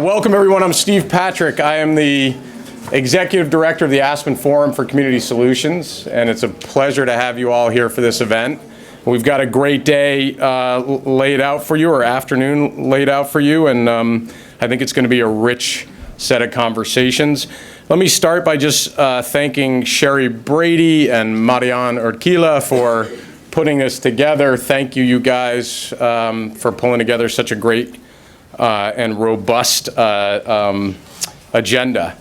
Welcome everyone, I'm Steve Patrick. I am the Executive Director of the Aspen Forum for Community Solutions, and it's a pleasure to have you all here for this event. We've got a great day laid out for you, or afternoon laid out for you, and I think it's going to be a rich set of conversations. Let me start by just thanking Sherry Brady and Marian Urquila for putting this together. Thank you, you guys, for pulling together such a great and robust agenda.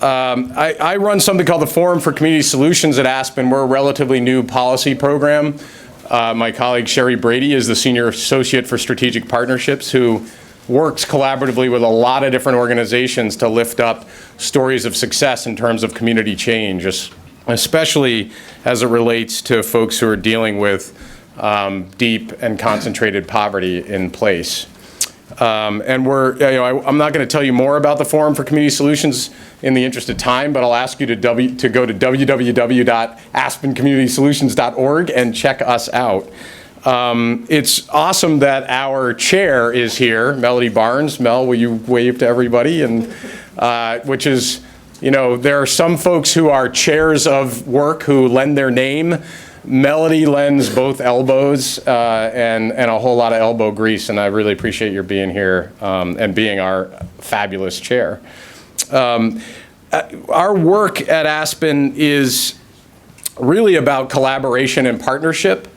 I run something called the Forum for Community Solutions at Aspen. We're a relatively new policy program. My colleague Sherry Brady is the Senior Associate for Strategic Partnerships, who works collaboratively with a lot of different organizations to lift up stories of success in terms of community change, especially as it relates to folks who are dealing with deep and concentrated poverty in place. And I'm not going to tell you more about the Forum for Community Solutions in the interest of time, but I'll ask you to go to www.aspencommunitysolutions.org and check us out. It's awesome that our chair is here, Melody Barnes. Mel, will you wave to everybody? And which is, there are some folks who are chairs of work who lend their name. Melody lends both elbows and a whole lot of elbow grease, and I really appreciate your being here and being our fabulous chair. Our work at Aspen is really about collaboration and partnership.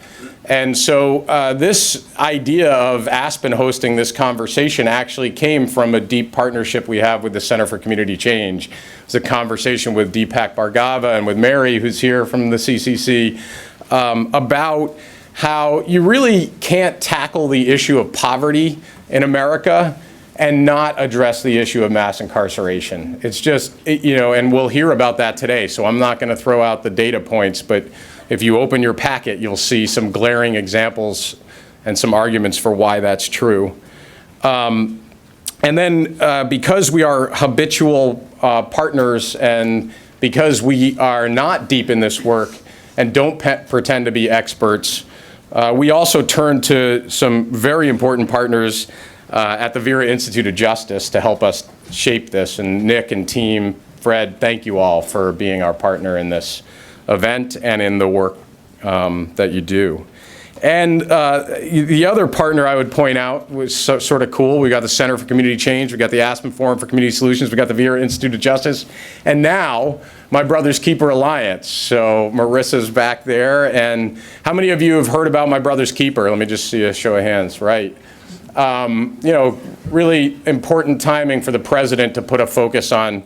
And so this idea of Aspen hosting this conversation actually came from a deep partnership we have with the Center for Community Change. It's a conversation with Deepak Bhargava and with Mary, who's here from the CCC, about how you really can't tackle the issue of poverty in America and not address the issue of mass incarceration. It's just, and we'll hear about that today, so I'm not going to throw out the data points, but if you open your packet, you'll see some glaring examples and some arguments for why that's true. And then because we are habitual partners and because we are not deep in this work and don't pretend to be experts, we also turn to some very important partners at the Vera Institute of Justice to help us shape this. And Nick and team, Fred, thank you all for being our partner in this event and in the work that you do. And the other partner I would point out was sort of cool. We got the Center for Community Change, we got the Aspen Forum for Community Solutions, we got the Vera Institute of Justice, and now My Brother's Keeper Alliance. So Marissa's back there, and how many of you have heard about My Brother's Keeper? Let me just see a show of hands, right? Really important timing for the president to put a focus on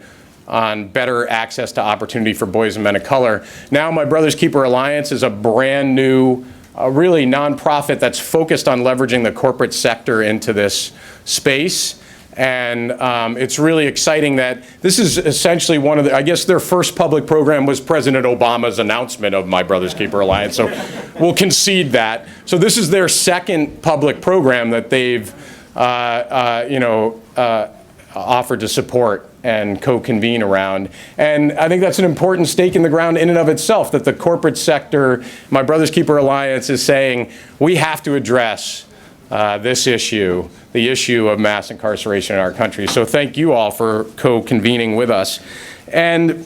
better access to opportunity for boys and men of color. Now My Brother's Keeper Alliance is a brand new, really nonprofit that's focused on leveraging the corporate sector into this space. And it's really exciting that this is essentially one of the, I guess their first public program was President Obama's announcement of My Brother's Keeper Alliance, so we'll concede that. So this is their second public program that they've offered to support and co-convene around. And I think that's an important stake in the ground in and of itself, that the corporate sector, My Brother's Keeper Alliance, is saying we have to address this issue, the issue of mass incarceration in our country. So thank you all for co-convening with us. And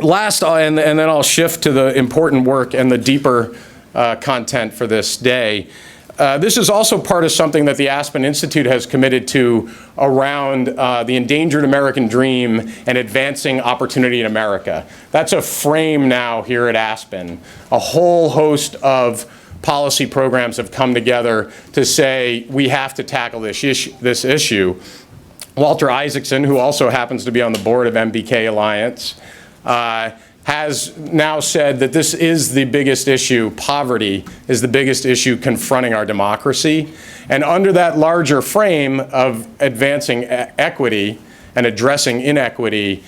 last, and then I'll shift to the important work and the deeper content for this day. This is also part of something that the Aspen Institute has committed to around the endangered American dream and advancing opportunity in America. That's a frame now here at Aspen. A whole host of policy programs have come together to say we have to tackle this issue. Walter Isaacson, who also happens to be on the board of MBK Alliance, has now said that this is the biggest issue. Poverty is the biggest issue confronting our democracy. And under that larger frame of advancing equity and addressing inequity,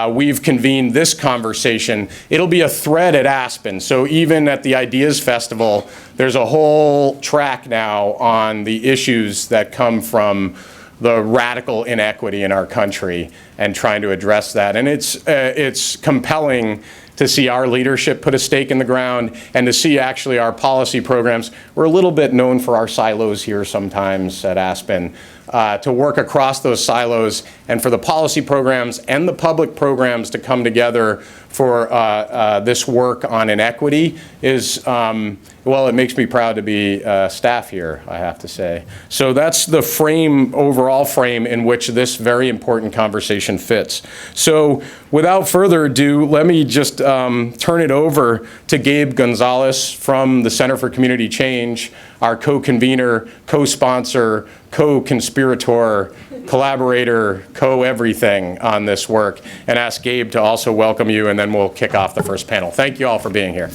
we've convened this conversation. It'll be a thread at Aspen. So even at the Ideas Festival, there's a whole track now on the issues that come from the radical inequity in our country and trying to address that. And it's compelling to see our leadership put a stake in the ground and to see actually our policy programs. We're a little bit known for our silos here sometimes at Aspen. To work across those silos and for the policy programs and the public programs to come together for this work on inequity is, well, it makes me proud to be staff here, I have to say. So that's the frame, overall frame in which this very important conversation fits. So without further ado, let me just turn it over to Gabe Gonzalez from the Center for Community Change, our co-convener, co-sponsor, co-conspirator, collaborator, co-everything on this work, and ask Gabe to also welcome you, and then we'll kick off the first panel. Thank you all for being here.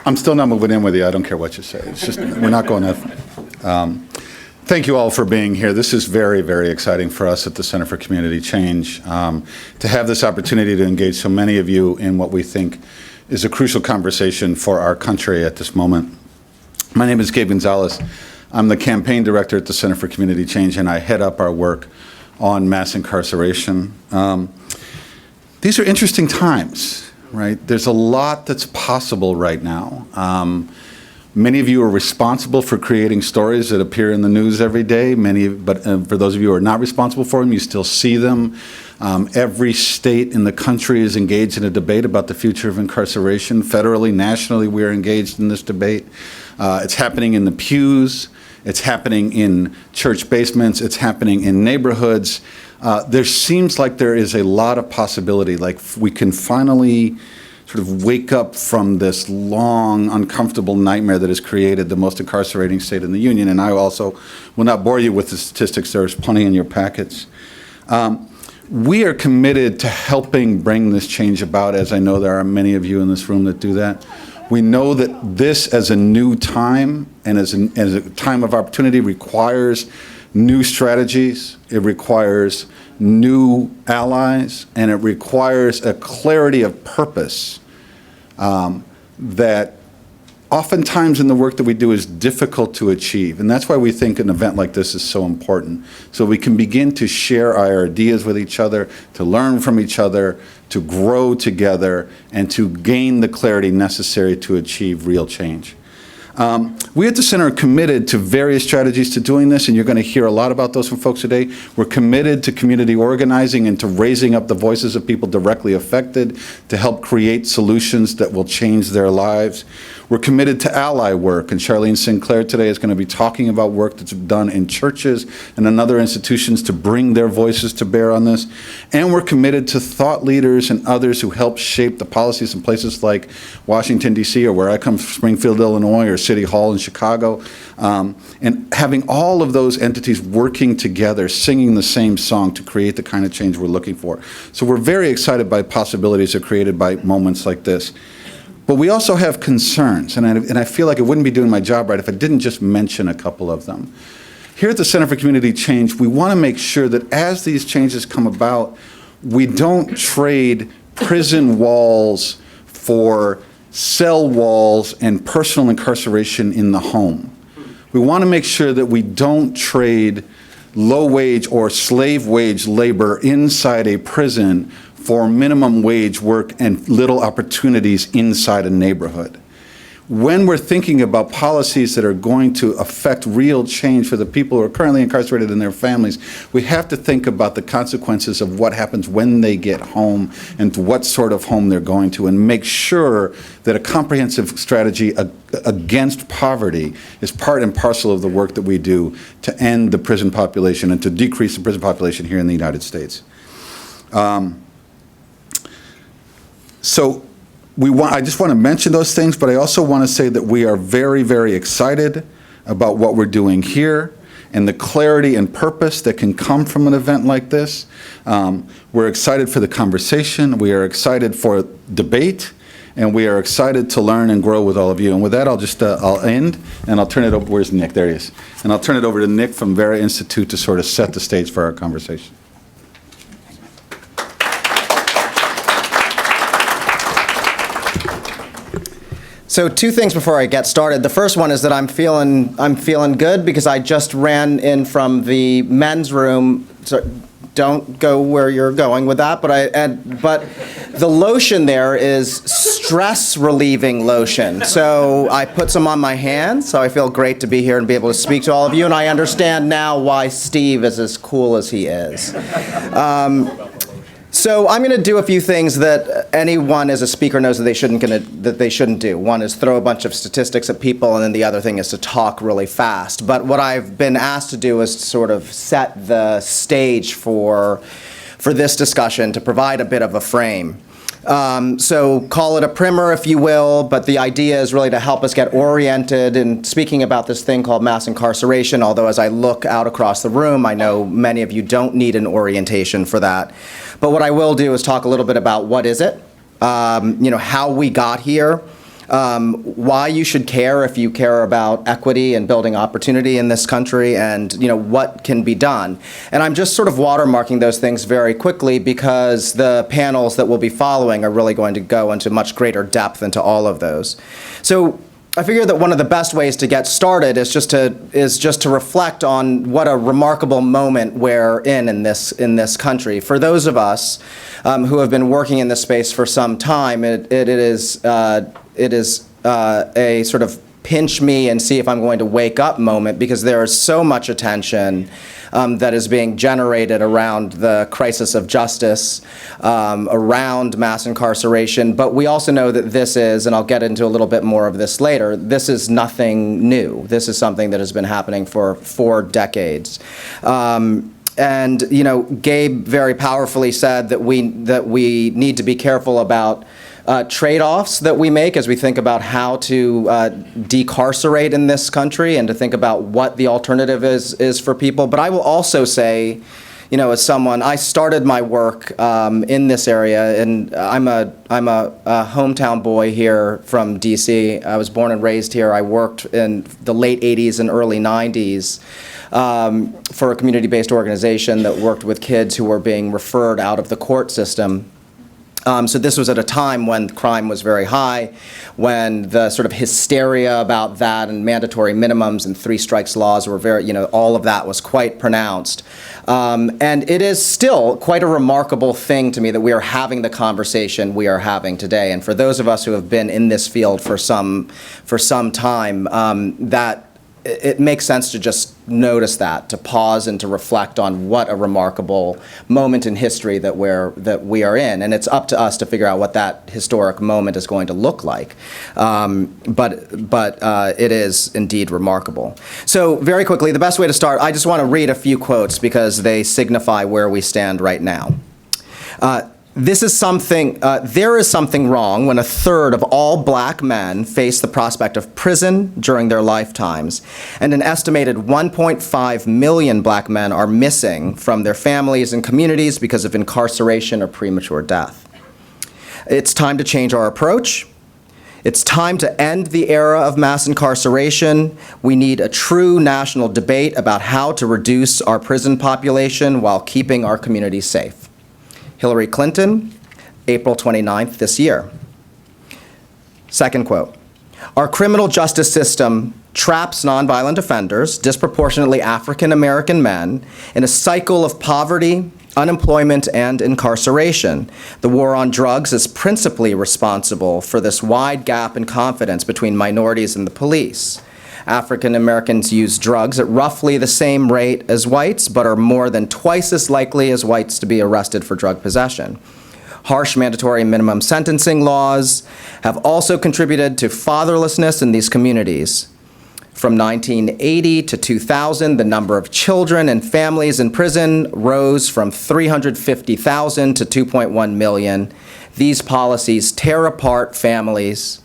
I'm still not moving in with you. I don't care what you say. It's just, we're not going to. Thank you all for being here. This is very, very exciting for us at the Center for Community Change to have this opportunity to engage so many of you in what we think is a crucial conversation for our country at this moment. My name is Gabe Gonzalez. I'm the campaign director at the Center for Community Change, and I head up our work on mass incarceration. These are interesting times, right? There's a lot that's possible right now. Many of you are responsible for creating stories that appear in the news every day. But for those of you who are not responsible for them, you still see them. Every state in the country is engaged in a debate about the future of incarceration. Federally, nationally, we are engaged in this debate. It's happening in the pews. It's happening in church basements. It's happening in neighborhoods. There seems like there is a lot of possibility, like we can finally sort of wake up from this long, uncomfortable nightmare that has created the most incarcerating state in the union. And I also will not bore you with the statistics. There's plenty in your packets. We are committed to helping bring this change about, as I know there are many of you in this room that do that. We know that this, as a new time and as a time of opportunity, requires new strategies. It requires new allies, and it requires a clarity of purpose that oftentimes in the work that we do is difficult to achieve. And that's why we think an event like this is so important. So we can begin to share our ideas with each other, to learn from each other, to grow together, and to gain the clarity necessary to achieve real change. We at the Center are committed to various strategies to doing this, and you're going to hear a lot about those from folks today. We're committed to community organizing and to raising up the voices of people directly affected to help create solutions that will change their lives. We're committed to ally work, and Charlene Sinclair today is going to be talking about work that's done in churches and in other institutions to bring their voices to bear on this. And we're committed to thought leaders and others who help shape the policies in places like Washington, D.C., or where I come from, Springfield, Illinois, or City Hall in Chicago, and having all of those entities working together, singing the same song to create the kind of change we're looking for. So we're very excited by possibilities that are created by moments like this. But we also have concerns, and I feel like I wouldn't be doing my job right if I didn't just mention a couple of them. Here at the Center for Community Change, we want to make sure that as these changes come about, we don't trade prison walls for cell walls and personal incarceration in the home. We want to make sure that we don't trade low-wage or slave-wage labor inside a prison for minimum wage work and little opportunities inside a neighborhood. When we're thinking about policies that are going to affect real change for the people who are currently incarcerated and their families, we have to think about the consequences of what happens when they get home and to what sort of home they're going to, and make sure that a comprehensive strategy against poverty is part and parcel of the work that we do to end the prison population and to decrease the prison population here in the United States. I just want to mention those things, but I also want to say that we are very, very excited about what we're doing here and the clarity and purpose that can come from an event like this. We're excited for the conversation. We are excited for debate, and we are excited to learn and grow with all of you. And with that, I'll end, and I'll turn it over. Where's Nick? There he is. And I'll turn it over to Nick from Vera Institute to sort of set the stage for our conversation. So 2 things before I get started. The first one is that I'm feeling good because I just ran in from the men's room don't go where you're going with that, but the lotion there is stress relieving lotion. So I put some on my hands, so I feel great to be here and be able to speak to all of you, and I understand now why Steve is as cool as he is. So I'm going to do a few things that anyone as a speaker knows that they shouldn't do. One is throw a bunch of statistics at people, and then the other thing is to talk really fast. But what I've been asked to do is to sort of set the stage for this discussion, to provide a bit of a frame. So call it a primer, if you will, but the idea is really to help us get oriented in speaking about this thing called mass incarceration, although as I look out across the room, I know many of you don't need an orientation for that. But what I will do is talk a little bit about what is it, how we got here, why you should care if you care about equity and building opportunity in this country, and what can be done. And I'm just sort of watermarking those things very quickly because the panels that will be following are really going to go into much greater depth into all of those. So I figure that one of the best ways to get started is just to reflect on what a remarkable moment we're in this country. For those of us who have been working in this space for some time, it is a sort of pinch me and see if I'm going to wake up moment, because there is so much attention that is being generated around the crisis of justice, around mass incarceration. But we also know that this is, and I'll get into a little bit more of this later, this is nothing new. This is something that has been happening for 4 decades. And Gabe very powerfully said that we need to be careful about trade-offs that we make as we think about how to decarcerate in this country, and to think about what the alternative is for people. But I will also say, as someone, I started my work in this area, and I'm a hometown boy here from DC. I was born and raised here. I worked in the late 80s and early 90s for a community-based organization that worked with kids who were being referred out of the court system. So this was at a time when crime was very high, when the sort of hysteria about that and mandatory minimums and 3 strikes laws were very, all of that was quite pronounced. And it is still quite a remarkable thing to me that we are having the conversation we are having today. And for those of us who have been in this field for some time, that it makes sense to just notice that, to pause and to reflect on what a remarkable moment in history that we are in. And it's up to us to figure out what that historic moment is going to look like. But it is indeed remarkable. So very quickly, the best way to start, I just want to read a few quotes because they signify where we stand right now. There is something wrong when 1/3 of all black men face the prospect of prison during their lifetimes, and an estimated 1.5 million black men are missing from their families and communities because of incarceration or premature death. It's time to change our approach. It's time to end the era of mass incarceration. We need a true national debate about how to reduce our prison population while keeping our communities safe. Hillary Clinton, April 29th this year. Second quote, our criminal justice system traps nonviolent offenders, disproportionately African American men, in a cycle of poverty, unemployment, and incarceration. The war on drugs is principally responsible for this wide gap in confidence between minorities and the police. African Americans use drugs at roughly the same rate as whites, but are more than twice as likely as whites to be arrested for drug possession. Harsh mandatory minimum sentencing laws have also contributed to fatherlessness in these communities. From 1980 to 2000, the number of children and families in prison rose from 350,000 to 2.1 million. These policies tear apart families,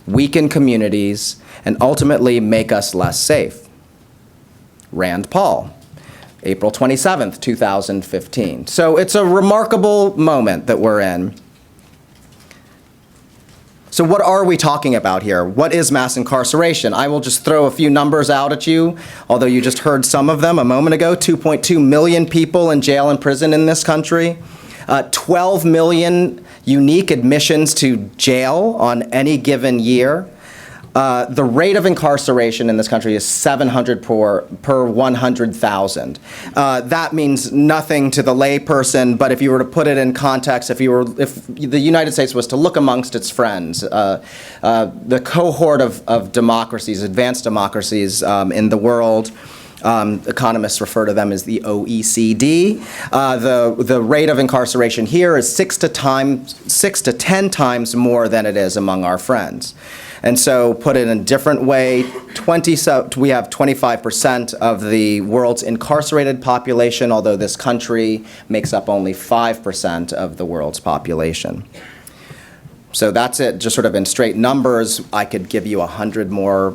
weaken communities, and ultimately make us less safe. Rand Paul, April 27th, 2015. So it's a remarkable moment that we're in. So what are we talking about here? What is mass incarceration? I will just throw a few numbers out at you, although you just heard some of them a moment ago. 2.2 million people in jail and prison in this country. 12 million unique admissions to jail on any given year. The rate of incarceration in this country is 700 per 100,000. That means nothing to the layperson, but if you were to put it in context, if the United States was to look amongst its friends, the cohort of democracies, advanced democracies in the world, economists refer to them as the OECD. The rate of incarceration here is 6 to 10 times more than it is among our friends. And so, put it in a different way, we have 25% of the world's incarcerated population, although this country makes up only 5% of the world's population. So that's it, just sort of in straight numbers. I could give you 100 more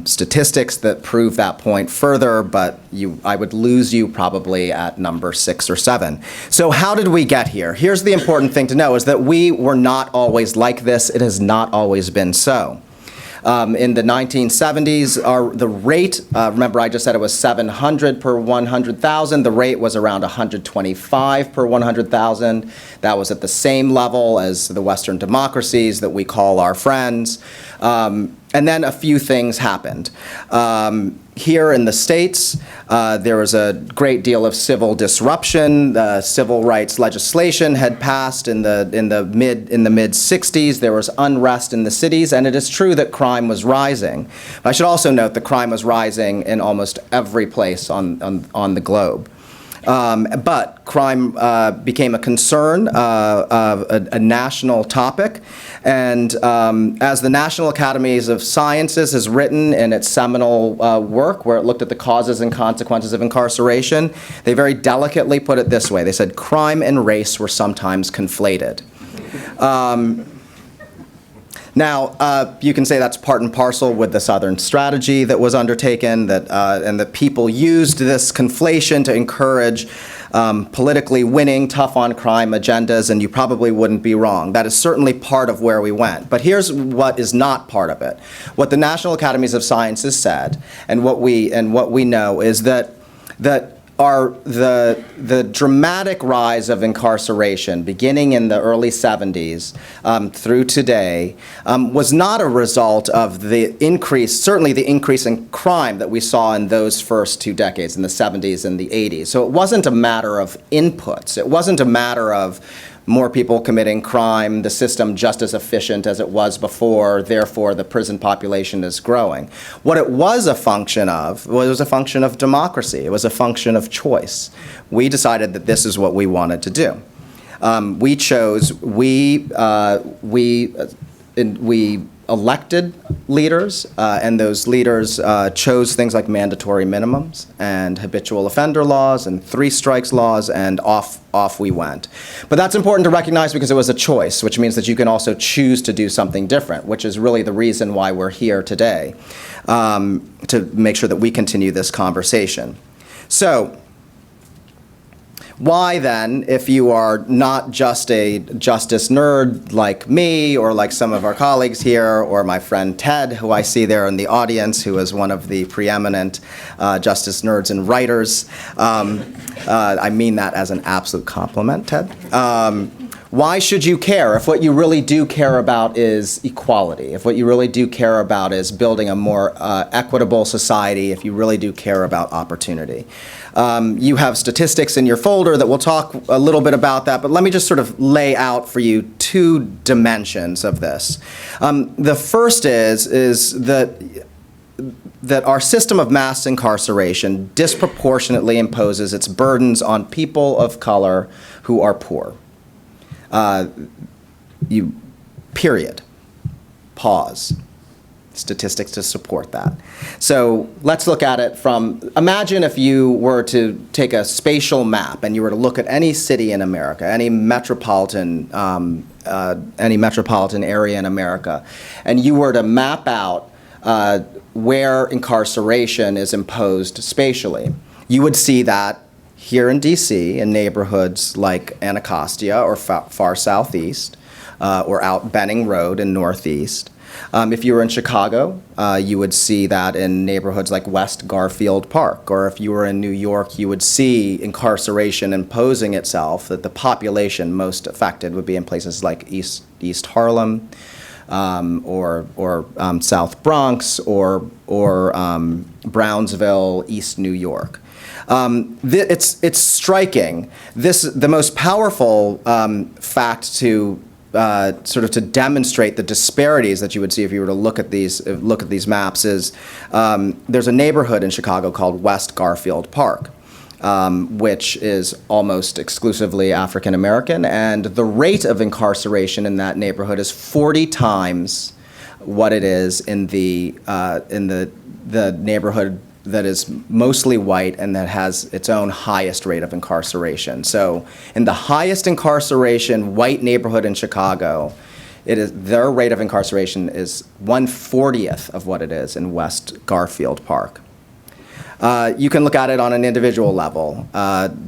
statistics that prove that point further, but I would lose you probably at number 6 or 7. So how did we get here? Here's the important thing to know, is that we were not always like this. It has not always been so. In the 1970s, the rate, remember I just said it was 700 per 100,000. The rate was around 125 per 100,000. That was at the same level as the Western democracies that we call our friends. And then a few things happened. Here in the States, there was a great deal of civil disruption. The civil rights legislation had passed in the mid 60s. There was unrest in the cities, and it is true that crime was rising. But I should also note that crime was rising in almost every place on the globe. But crime became a concern, a national topic, and as the National Academies of Sciences has written in its seminal work, where it looked at the causes and consequences of incarceration, they very delicately put it this way. They said crime and race were sometimes conflated. Now, you can say that's part and parcel with the Southern strategy that was undertaken, and that people used this conflation to encourage politically winning, tough-on-crime agendas, and you probably wouldn't be wrong. That is certainly part of where we went. But here's what is not part of it. What the National Academies of Sciences said, and what we know, is that the dramatic rise of incarceration beginning in the early 70s through today was not a result of certainly the increase in crime that we saw in those first 2 decades, in the 70s and the 80s. So it wasn't a matter of inputs. It wasn't a matter of more people committing crime, the system just as efficient as it was before, therefore the prison population is growing. What it was a function of was a function of democracy. It was a function of choice. We decided that this is what we wanted to do. We elected leaders, and those leaders chose things like mandatory minimums and habitual offender laws and 3 strikes laws, and off we went. But that's important to recognize because it was a choice, which means that you can also choose to do something different, which is really the reason why we're here today, to make sure that we continue this conversation. So, why then, if you are not just a justice nerd like me or like some of our colleagues here or my friend Ted, who I see there in the audience, who is one of the preeminent justice nerds and writers, I mean that as an absolute compliment, Ted. Why should you care if what you really do care about is equality, if what you really do care about is building a more equitable society, if you really do care about opportunity? You have statistics in your folder that we'll talk a little bit about that, but let me just sort of lay out for you 2 dimensions of this. The first is that our system of mass incarceration disproportionately imposes its burdens on people of color who are poor. Period. Pause. Statistics to support that. So let's look at it imagine if you were to take a spatial map and you were to look at any city in America, any metropolitan area in America, and you were to map out where incarceration is imposed spatially. You would see that here in D.C., in neighborhoods like Anacostia or far southeast, or out Benning Road in northeast. If you were in Chicago, you would see that in neighborhoods like West Garfield Park. Or if you were in New York, you would see incarceration imposing itself, that the population most affected would be in places like East Harlem, or South Bronx or Brownsville, East New York. It's striking. The most powerful fact to sort of to demonstrate the disparities that you would see if you were to look at these maps is there's a neighborhood in Chicago called West Garfield Park, which is almost exclusively African American, and the rate of incarceration in that neighborhood is 40 times what it is in the neighborhood that is mostly white and that has its own highest rate of incarceration. So in the highest incarceration white neighborhood in Chicago, their rate of incarceration is 1/40th of what it is in West Garfield Park. You can look at it on an individual level.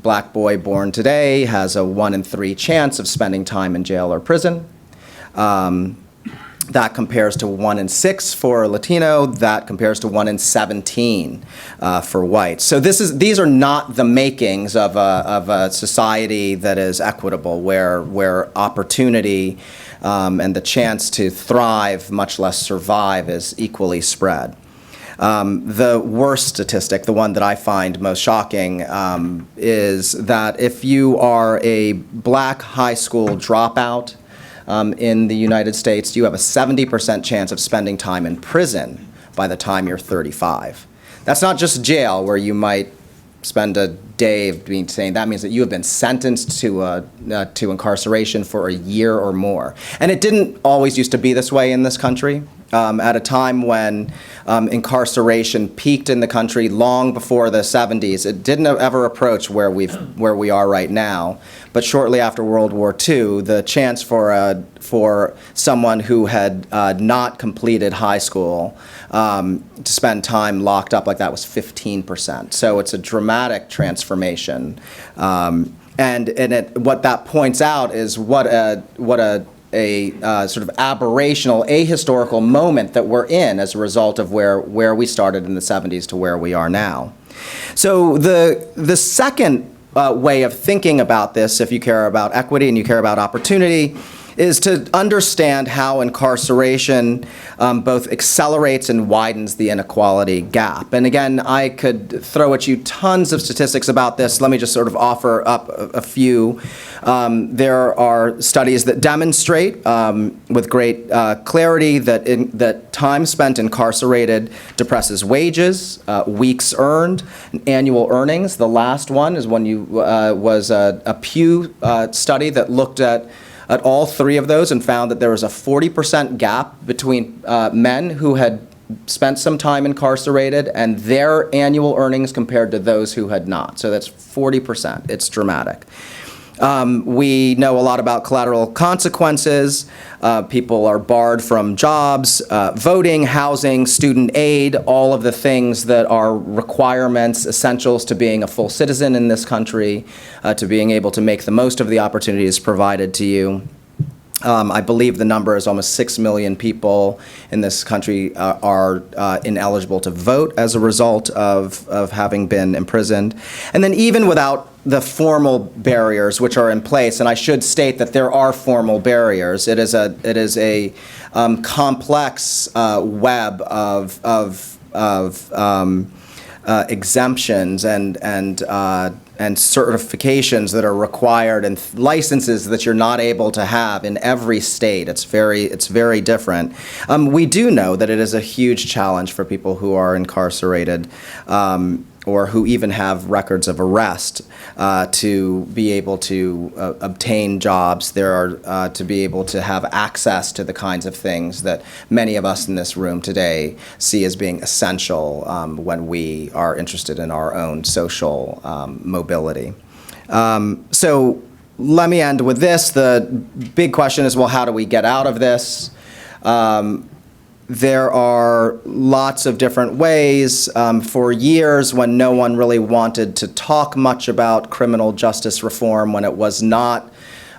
Black boy born today has a 1 in 3 chance of spending time in jail or prison. That compares to 1 in 6 for Latino. That compares to 1 in 17 for white. So these are not the makings of a society that is equitable, where opportunity and the chance to thrive, much less survive, is equally spread. The worst statistic, the one that I find most shocking, is that if you are a black high school dropout in the United States, you have a 70% chance of spending time in prison by the time you're 35. That's not just jail, where you might spend a day of being saying. That means that you have been sentenced to incarceration for a year or more. And it didn't always used to be this way in this country. At a time when incarceration peaked in the country long before the 70s, it didn't ever approach where we are right now. But shortly after World War II, the chance for someone who had not completed high school to spend time locked up like that was 15%. So it's a dramatic transformation. What that points out is what a sort of aberrational, ahistorical moment that we're in as a result of where we started in the 70s to where we are now. So the second way of thinking about this, if you care about equity and you care about opportunity, is to understand how incarceration both accelerates and widens the inequality gap. And again, I could throw at you tons of statistics about this. Let me just sort of offer up a few. There are studies that demonstrate with great clarity that time spent incarcerated depresses wages, weeks earned, annual earnings. The last one is was a Pew study that looked at all three of those and found that there was a 40% gap between men who had spent some time incarcerated and their annual earnings compared to those who had not. So that's 40%. It's dramatic. We know a lot about collateral consequences. People are barred from jobs, voting, housing, student aid, all of the things that are requirements, essentials to being a full citizen in this country, to being able to make the most of the opportunities provided to you. I believe the number is almost 6 million people in this country are ineligible to vote as a result of having been imprisoned. And then even without the formal barriers which are in place, and I should state that there are formal barriers. It is a complex web of exemptions and certifications that are required and licenses that you're not able to have in every state. It's very different. We do know that it is a huge challenge for people who are incarcerated or who even have records of arrest to be able to obtain jobs. There are to be able to have access to the kinds of things that many of us in this room today see as being essential when we are interested in our own social mobility. So let me end with this. The big question is, well, how do we get out of this? There are lots of different ways. For years, when no one really wanted to talk much about criminal justice reform, when it was not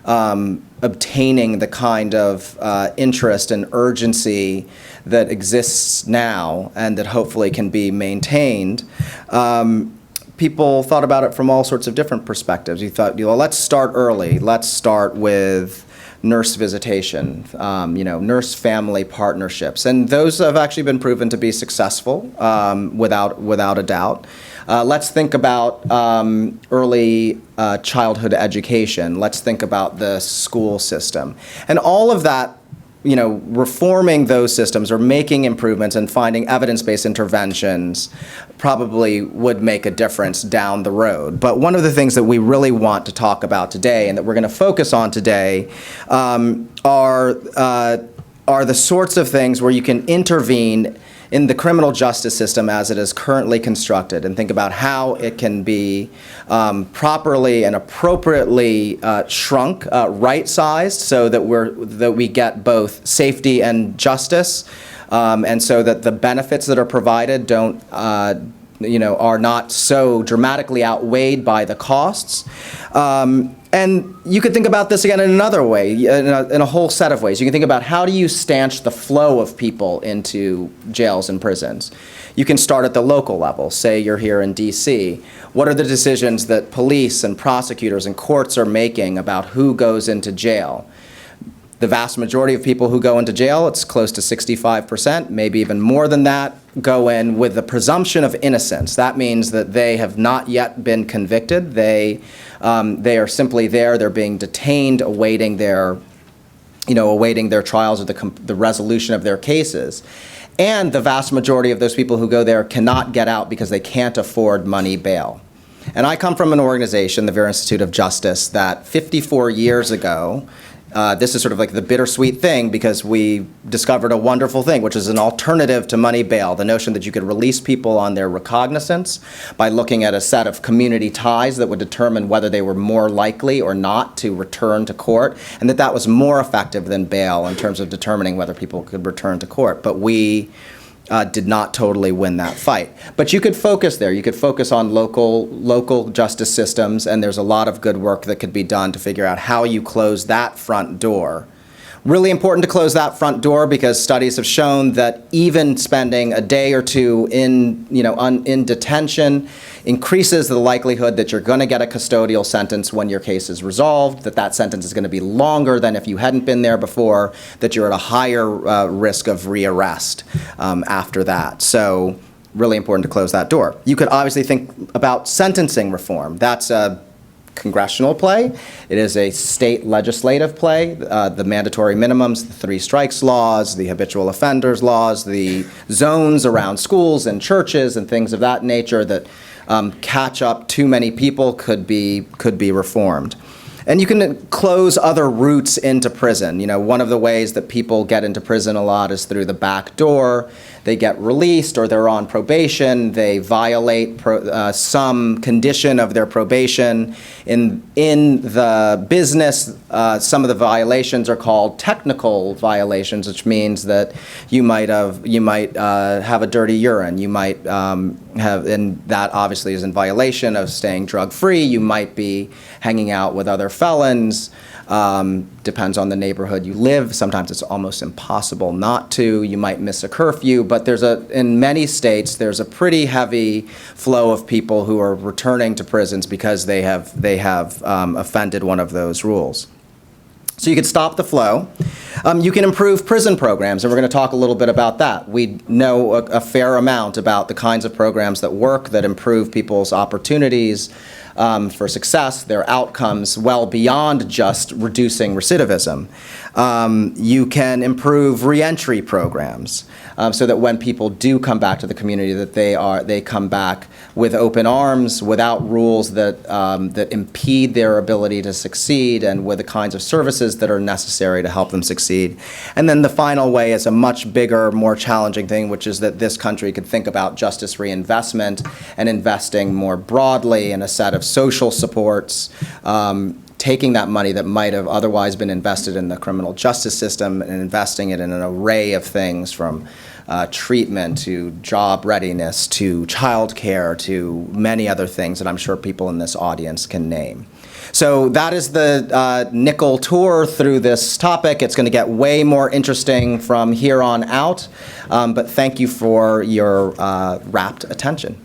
obtaining the kind of interest and urgency that exists now and that hopefully can be maintained, people thought about it from all sorts of different perspectives. You thought, let's start early. Let's start with nurse visitation, nurse-family partnerships. And those have actually been proven to be successful without a doubt. Let's think about early childhood education. Let's think about the school system. And all of that, reforming those systems or making improvements and finding evidence-based interventions probably would make a difference down the road. But one of the things that we really want to talk about today and that we're going to focus on today are the sorts of things where you can intervene in the criminal justice system as it is currently constructed, and think about how it can be properly and appropriately shrunk, right-sized, so that we get both safety and justice, and so that the benefits that are provided are not so dramatically outweighed by the costs. And you could think about this again in another way, in a whole set of ways. You can think about how do you stanch the flow of people into jails and prisons. You can start at the local level. Say you're here in D.C. What are the decisions that police and prosecutors and courts are making about who goes into jail? The vast majority of people who go into jail, it's close to 65%, maybe even more than that, go in with the presumption of innocence. That means that they have not yet been convicted. They are simply there. They're being detained, awaiting their trials or the resolution of their cases. And the vast majority of those people who go there cannot get out because they can't afford money bail. And I come from an organization, the Vera Institute of Justice, that 54 years ago, this is sort of like the bittersweet thing because we discovered a wonderful thing, which is an alternative to money bail, the notion that you could release people on their recognizance by looking at a set of community ties that would determine whether they were more likely or not to return to court, and that was more effective than bail in terms of determining whether people could return to court. But we did not totally win that fight. But you could focus there. You could focus on local justice systems, and there's a lot of good work that could be done to figure out how you close that front door. Really important to close that front door because studies have shown that even spending a day or two in detention increases the likelihood that you're going to get a custodial sentence when your case is resolved, that sentence is going to be longer than if you hadn't been there before, that you're at a higher risk of rearrest after that. So really important to close that door. You could obviously think about sentencing reform. That's a congressional play. It is a state legislative play. The mandatory minimums, the 3 strikes laws, the habitual offenders laws, the zones around schools and churches and things of that nature that catch up too many people could be reformed. And you can close other routes into prison. One of the ways that people get into prison a lot is through the back door. They get released or they're on probation. They violate some condition of their probation. In the business, some of the violations are called technical violations, which means that you might have a dirty urine. You might and that obviously is in violation of staying drug-free. You might be hanging out with other felons. Depends on the neighborhood you live. Sometimes it's almost impossible not to. You might miss a curfew, but in many states there's a pretty heavy flow of people who are returning to prisons because they have offended one of those rules. So you could stop the flow. You can improve prison programs, and we're going to talk a little bit about that. We know a fair amount about the kinds of programs that work, that improve people's opportunities for success, their outcomes, well beyond just reducing recidivism. You can improve reentry programs so that when people do come back to the community, that they come back with open arms, without rules that impede their ability to succeed, and with the kinds of services that are necessary to help them succeed. And then the final way is a much bigger, more challenging thing, which is that this country could think about justice reinvestment and investing more broadly in a set of social supports, taking that money that might have otherwise been invested in the criminal justice system and investing it in an array of things from treatment to job readiness to child care to many other things that I'm sure people in this audience can name. So that is the nickel tour through this topic. It's going to get way more interesting from here on out, but thank you for your rapt attention.